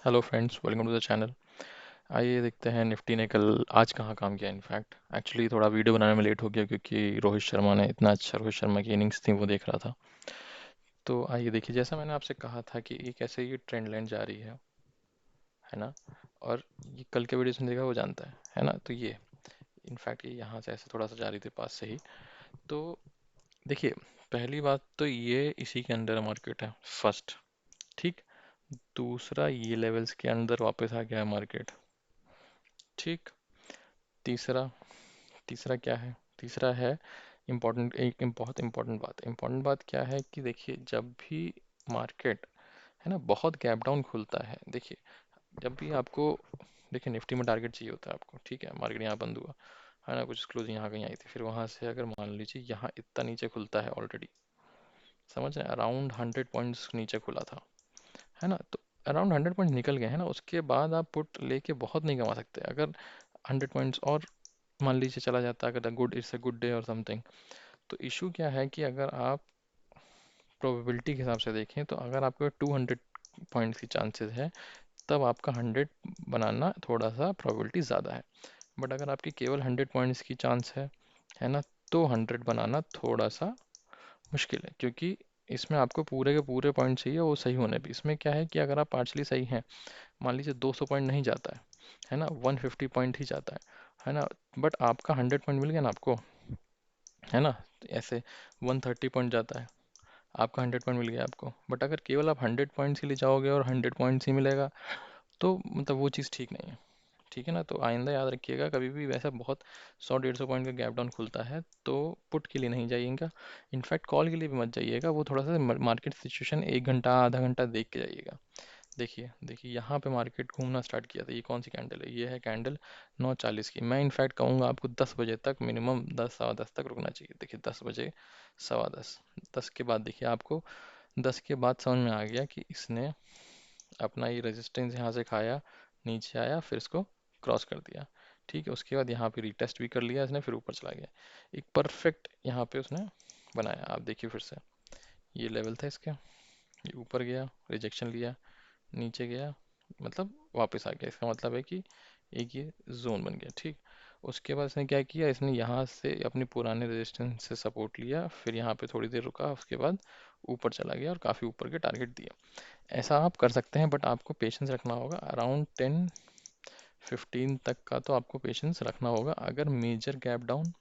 Hello friends, welcome to the channel. आइए देखते हैं निफ्टी ने कल आज कहाँ काम किया। इनफैक्ट एक्चुअली थोड़ा वीडियो बनाने में लेट हो गया क्योंकि रोहित शर्मा ने इतना अच्छा रोहित शर्मा की इनिंग्स थी वो देख रहा था। तो आइए देखिए, जैसा मैंने आपसे कहा था कि एक ऐसे ये ट्रेंड लाइन जा रही है ना। और ये कल के वीडियो में देखा वो जानता है ना। तो ये इनफैक्ट ये यहाँ से ऐसे थोड़ा सा जा रही थी पास से ही। तो देखिए, पहली बात तो ये इसी के अंडर मार्केट है फर्स्ट। ठीक। दूसरा, ये लेवल्स के अंदर वापस आ गया है मार्केट। ठीक। तीसरा, तीसरा क्या है? तीसरा है इम्पोर्टेंट, बहुत इम्पोर्टेंट बात क्या है कि देखिए, जब भी मार्केट है ना बहुत गैप डाउन खुलता है, देखिए जब भी आपको, देखिए निफ्टी में टारगेट चाहिए होता है आपको। ठीक है, मार्केट यहाँ बंद हुआ है ना, कुछ क्लोज यहाँ कहीं आई थी, फिर वहां से अगर मान लीजिए यहाँ इतना नीचे खुलता है ऑलरेडी, समझ रहे हैं, अराउंड 100 पॉइंट्स नीचे खुला था, है ना। तो अराउंड 100 पॉइंट्स निकल गए हैं ना, उसके बाद आप पुट लेके बहुत नहीं कमा सकते। अगर 100 पॉइंट्स और मान लीजिए चला जाता है, अगर good it's a good day और समथिंग। तो इशू क्या है कि अगर आप प्रोबेबिलिटी के हिसाब से देखें तो अगर आपके 200 पॉइंट्स की चांसेस है, तब आपका 100 बनाना थोड़ा सा प्रोबेबिलिटी ज़्यादा है। बट अगर आपकी केवल 100 पॉइंट्स की चांस है ना, तो 100 बनाना थोड़ा सा मुश्किल है, क्योंकि इसमें आपको पूरे के पूरे पॉइंट चाहिए वो सही होने भी। इसमें क्या है कि अगर आप पार्शली सही हैं, मान लीजिए 200 पॉइंट नहीं जाता है ना, 150 पॉइंट ही जाता है ना, बट आपका 100 पॉइंट मिल गया ना आपको, है ना। तो ऐसे 130 पॉइंट जाता है, आपका 100 पॉइंट मिल गया आपको। बट अगर केवल आप 100 पॉइंट्स के लिए जाओगे और 100 पॉइंट्स ही मिलेगा, तो मतलब वो चीज़ ठीक नहीं है। ठीक है ना। तो आइंदा याद रखिएगा, कभी भी वैसा बहुत 100-150 पॉइंट का गैप डाउन खुलता है तो पुट के लिए नहीं जाइएगा। इनफैक्ट कॉल के लिए भी मत जाइएगा, वो थोड़ा सा मार्केट सिचुएशन 1 घंटा आधा घंटा देख के जाइएगा। देखिए देखिए, यहाँ पे मार्केट घूमना स्टार्ट किया था। ये कौन सी कैंडल है? ये है कैंडल 9:40 की। मैं इनफैक्ट कहूँगा आपको 10 बजे तक, मिनिमम 10 सवा 10 तक रुकना चाहिए। देखिए 10 बजे, सवा 10, 10 के बाद देखिए आपको, 10 के बाद समझ में आ गया कि इसने अपना ये रेजिस्टेंस यहाँ से खाया, नीचे आया, फिर इसको क्रॉस कर दिया। ठीक है, उसके बाद यहाँ पे रिटेस्ट भी कर लिया इसने, फिर ऊपर चला गया। एक परफेक्ट यहाँ पे उसने बनाया। आप देखिए फिर से, ये लेवल था इसके, ये ऊपर गया, रिजेक्शन लिया, नीचे गया, मतलब वापस आ गया। इसका मतलब है कि एक ये जोन बन गया। ठीक। उसके बाद इसने क्या किया, इसने यहाँ से अपने पुराने रेजिस्टेंस से सपोर्ट लिया, फिर यहाँ पे थोड़ी देर रुका, उसके बाद ऊपर चला गया और काफ़ी ऊपर के टारगेट दिया। ऐसा आप कर सकते हैं, बट आपको पेशेंस रखना होगा। अराउंड 10-15 तक का तो आपको पेशेंस रखना होगा, अगर मेजर गैप डाउन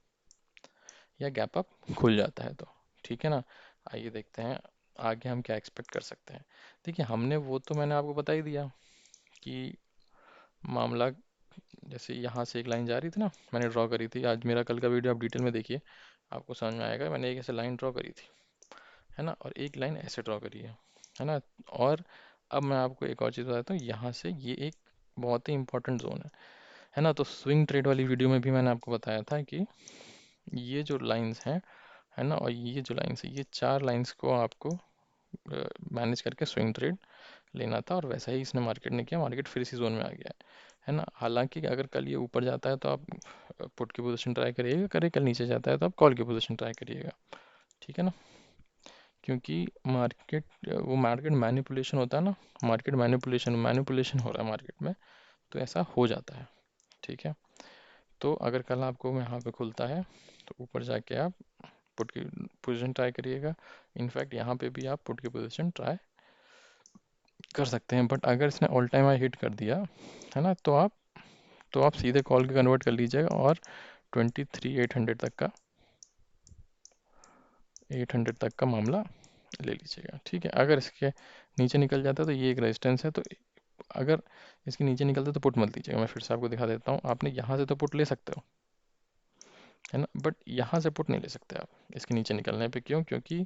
या गैप अप खुल जाता है तो। ठीक है ना। आइए देखते हैं आगे हम क्या एक्सपेक्ट कर सकते हैं। देखिए, हमने वो तो मैंने आपको बता ही दिया कि मामला, जैसे यहाँ से एक लाइन जा रही थी ना, मैंने ड्रॉ करी थी। आज मेरा कल का वीडियो आप डिटेल में देखिए, आपको समझ में आएगा। मैंने एक ऐसे लाइन ड्रॉ करी थी, है ना, और एक लाइन ऐसे ड्रॉ करी है ना। और अब मैं आपको एक और चीज़ बताता हूँ, यहाँ से ये एक बहुत ही इंपॉर्टेंट जोन है ना। तो स्विंग ट्रेड वाली वीडियो में भी मैंने आपको बताया था कि ये जो लाइंस हैं, है ना, और ये जो लाइंस है, ये चार लाइंस को आपको मैनेज करके स्विंग ट्रेड लेना था, और वैसा ही इसने मार्केट ने किया। मार्केट फिर इसी जोन में आ गया है ना। हालांकि अगर कल ये ऊपर जाता है तो आप पुट की पोजीशन ट्राई करिएगा, करे कल नीचे जाता है तो आप कॉल की पोजीशन ट्राई करिएगा। ठीक है ना। क्योंकि मार्केट, वो मार्केट मैनिपुलेशन होता है ना, मार्केट मैनिपुलेशन मैनिपुलेशन हो रहा है मार्केट में, तो ऐसा हो जाता है। ठीक है। तो अगर कल आपको यहाँ पे खुलता है तो ऊपर जाके आप पुट की पोजीशन ट्राई करिएगा। इनफैक्ट यहाँ पे भी आप पुट की पोजीशन ट्राई कर सकते हैं। बट अगर इसने ऑल टाइम हाई हिट कर दिया, है ना, तो आप सीधे कॉल के कन्वर्ट कर लीजिएगा, और 23,800 तक का, 800 तक का मामला ले लीजिएगा। ठीक है। अगर इसके नीचे निकल जाता है तो ये एक रेजिस्टेंस है, तो अगर इसके नीचे निकलता है तो पुट मत लीजिएगा। मैं फिर से आपको दिखा देता हूँ, आपने यहाँ से तो पुट ले सकते हो, है ना, बट यहाँ से पुट नहीं ले सकते आप इसके नीचे निकलने पे। क्यों? क्योंकि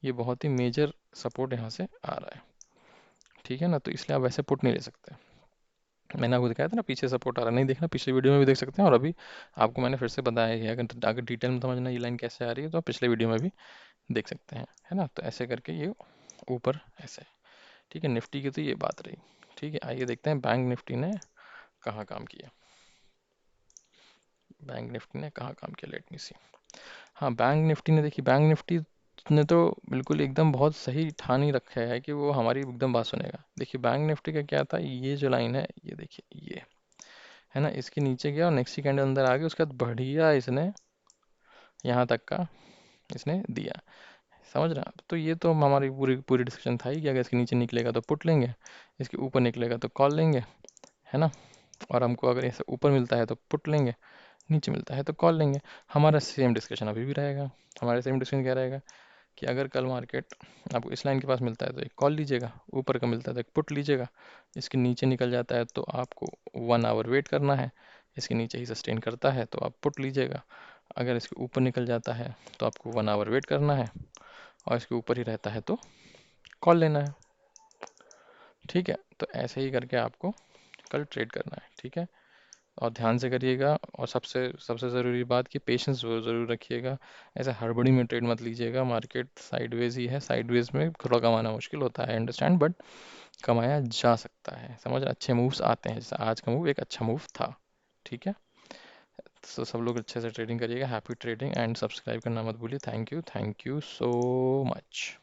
ये बहुत ही मेजर सपोर्ट यहाँ से आ रहा है। ठीक है ना। तो इसलिए आप वैसे पुट नहीं ले सकते। मैंने आपको दिखाया था ना, पीछे सपोर्ट आ रहा है, नहीं देखना पिछले वीडियो में भी देख सकते हैं, और अभी आपको मैंने फिर से बताया है। अगर अगर डिटेल में समझना ये लाइन कैसे आ रही है, तो आप पिछले वीडियो में भी देख सकते हैं, है ना। तो ऐसे करके ये ऊपर ऐसे। ठीक है, निफ्टी की तो ये बात रही। ठीक है, आइए देखते हैं बैंक निफ्टी ने कहाँ काम किया। बैंक निफ्टी ने कहाँ काम किया, लेट मी सी। हाँ, बैंक निफ्टी ने, देखिए बैंक निफ्टी उसने तो बिल्कुल एकदम बहुत सही ठान ही रखा है कि वो हमारी एकदम बात सुनेगा। देखिए बैंक निफ्टी का क्या था, ये जो लाइन है ये देखिए, ये है ना, इसके नीचे गया और नेक्स्ट कैंडल अंदर आ गया, उसके बाद बढ़िया इसने यहाँ तक का इसने दिया, समझ रहे हैं आप? तो ये तो हमारी पूरी पूरी डिस्कशन था ही कि अगर इसके नीचे निकलेगा तो पुट लेंगे, इसके ऊपर निकलेगा तो कॉल लेंगे, है ना। और हमको अगर ऐसे ऊपर मिलता है तो पुट लेंगे, नीचे मिलता है तो कॉल लेंगे। हमारा सेम डिस्कशन अभी भी रहेगा। हमारा सेम डिस्कशन क्या रहेगा कि अगर कल मार्केट आपको इस लाइन के पास मिलता है तो एक कॉल लीजिएगा, ऊपर का मिलता है तो एक पुट लीजिएगा, इसके नीचे निकल जाता है तो आपको 1 आवर वेट करना है, इसके नीचे ही सस्टेन करता है तो आप पुट लीजिएगा, अगर इसके ऊपर निकल जाता है तो आपको 1 आवर वेट करना है, और इसके ऊपर ही रहता है तो कॉल लेना है। ठीक है, तो ऐसे ही करके आपको कल ट्रेड करना है, ठीक है। और ध्यान से करिएगा, और सबसे सबसे ज़रूरी बात कि पेशेंस ज़रूर रखिएगा। ऐसे हड़बड़ी में ट्रेड मत लीजिएगा, मार्केट साइडवेज ही है, साइडवेज में थोड़ा कमाना मुश्किल होता है, अंडरस्टैंड, बट कमाया जा सकता है, समझ रहे? अच्छे मूव्स आते हैं, जैसे आज का मूव एक अच्छा मूव था, ठीक है। तो सब लोग अच्छे से ट्रेडिंग करिएगा, हैप्पी ट्रेडिंग, एंड सब्सक्राइब करना मत भूलिए। Thank you so much.